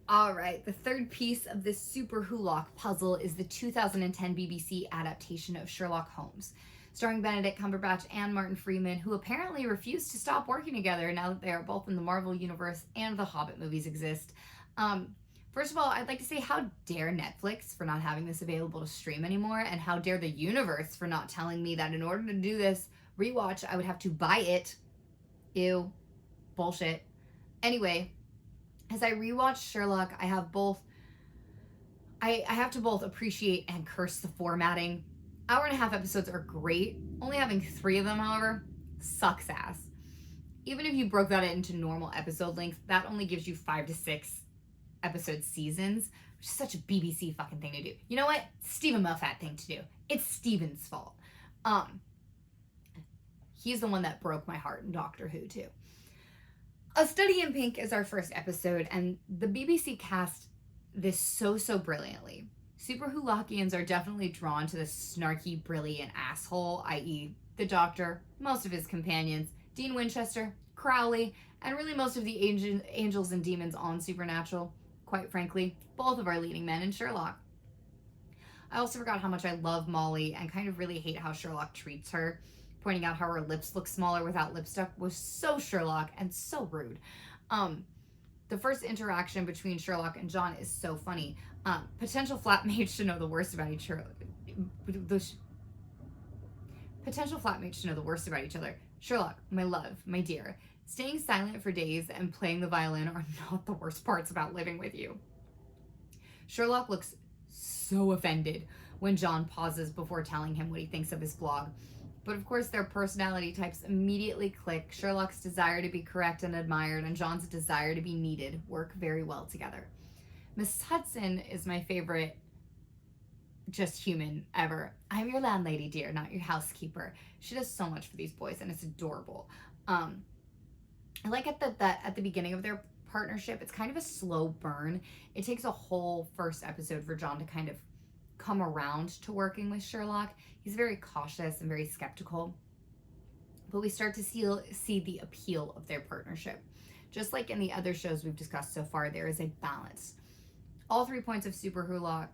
All right, the third piece of this SuperWhoLock puzzle is the 2010 BBC adaptation of Sherlock Holmes, starring Benedict Cumberbatch and Martin Freeman, who apparently refused to stop working together now that they are both in the Marvel Universe and the Hobbit movies exist. Um, First of all, I'd like to say how dare Netflix for not having this available to stream anymore, and how dare the universe for not telling me that in order to do this rewatch, I would have to buy it. Ew. Bullshit. Anyway, as I rewatch Sherlock, I have to both appreciate and curse the formatting. Hour and a half episodes are great. Only having 3 of them, however, sucks ass. Even if you broke that into normal episode length, that only gives you 5 to 6 episode seasons, which is such a BBC fucking thing to do. You know what? Stephen Moffat thing to do. It's Stephen's fault. He's the one that broke my heart in Doctor Who too. A Study in Pink is our first episode, and the BBC cast this so brilliantly. SuperWhoLockians are definitely drawn to the snarky, brilliant asshole, i.e. the Doctor, most of his companions, Dean Winchester, Crowley, and really most of the angels and demons on Supernatural. Quite frankly, both of our leading men in Sherlock. I also forgot how much I love Molly and kind of really hate how Sherlock treats her. Pointing out how her lips look smaller without lipstick was so Sherlock and so rude. The first interaction between Sherlock and John is so funny. Potential flatmates should know the worst about each other. Potential flatmates should know the worst about each other. Sherlock, my love, my dear, staying silent for days and playing the violin are not the worst parts about living with you. Sherlock looks so offended when John pauses before telling him what he thinks of his blog. But of course, their personality types immediately click. Sherlock's desire to be correct and admired, and John's desire to be needed work very well together. Miss Hudson is my favorite just human ever. I'm your landlady, dear, not your housekeeper. She does so much for these boys, and it's adorable. I like at the beginning of their partnership, it's kind of a slow burn. It takes a whole first episode for John to kind of come around to working with Sherlock. He's very cautious and very skeptical. But we start to see the appeal of their partnership. Just like in the other shows we've discussed so far, there is a balance. All 3 points of SuperWhoLock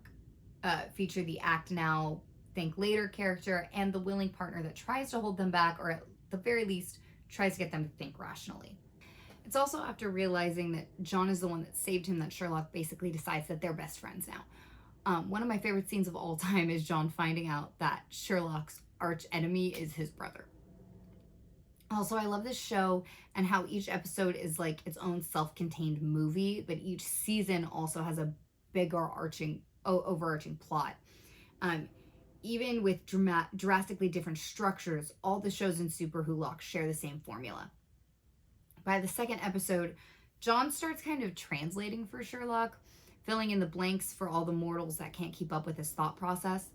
feature the act now, think later character and the willing partner that tries to hold them back, or at the very least tries to get them to think rationally. It's also after realizing that John is the one that saved him that Sherlock basically decides that they're best friends now. One of my favorite scenes of all time is John finding out that Sherlock's arch enemy is his brother. Also, I love this show and how each episode is like its own self-contained movie, but each season also has a bigger overarching plot. Even with drastically different structures, all the shows in SuperWhoLock share the same formula. By the second episode, John starts kind of translating for Sherlock, filling in the blanks for all the mortals that can't keep up with his thought process.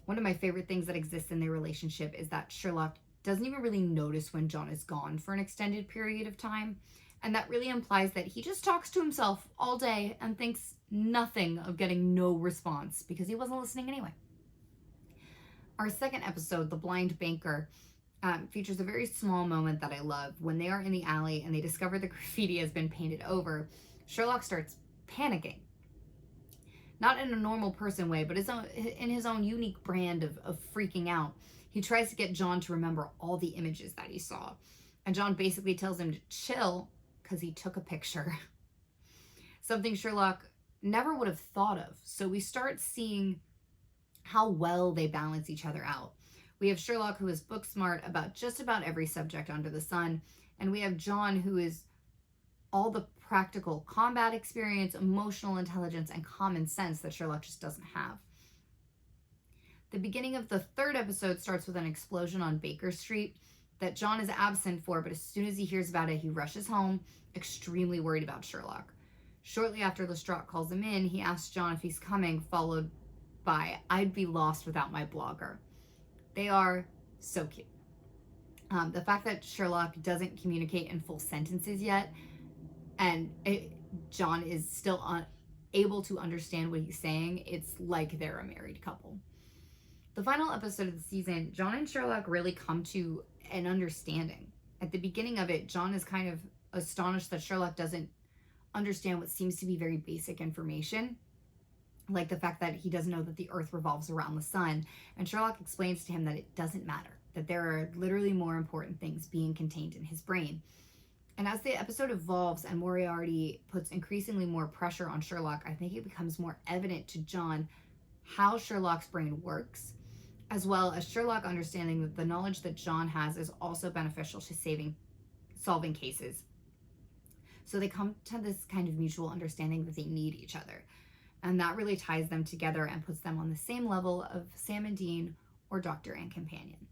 One of my favorite things that exists in their relationship is that Sherlock doesn't even really notice when John is gone for an extended period of time, and that really implies that he just talks to himself all day and thinks nothing of getting no response because he wasn't listening anyway. Our second episode, The Blind Banker, features a very small moment that I love. When they are in the alley and they discover the graffiti has been painted over, Sherlock starts panicking. Not in a normal person way, but in his own unique brand of freaking out. He tries to get John to remember all the images that he saw. And John basically tells him to chill because he took a picture. Something Sherlock never would have thought of. So we start seeing how well they balance each other out. We have Sherlock, who is book smart about just about every subject under the sun. And we have John, who is all the practical combat experience, emotional intelligence, and common sense that Sherlock just doesn't have. The beginning of the third episode starts with an explosion on Baker Street that John is absent for, but as soon as he hears about it, he rushes home, extremely worried about Sherlock. Shortly after Lestrade calls him in, he asks John if he's coming, followed by, "I'd be lost without my blogger." They are so cute. The fact that Sherlock doesn't communicate in full sentences yet, and John is still able to understand what he's saying, it's like they're a married couple. The final episode of the season, John and Sherlock really come to an understanding. At the beginning of it, John is kind of astonished that Sherlock doesn't understand what seems to be very basic information, like the fact that he doesn't know that the earth revolves around the sun. And Sherlock explains to him that it doesn't matter, that there are literally more important things being contained in his brain. And as the episode evolves and Moriarty puts increasingly more pressure on Sherlock, I think it becomes more evident to John how Sherlock's brain works, as well as Sherlock understanding that the knowledge that John has is also beneficial to solving cases. So they come to this kind of mutual understanding that they need each other. And that really ties them together and puts them on the same level of Sam and Dean or Doctor and Companion.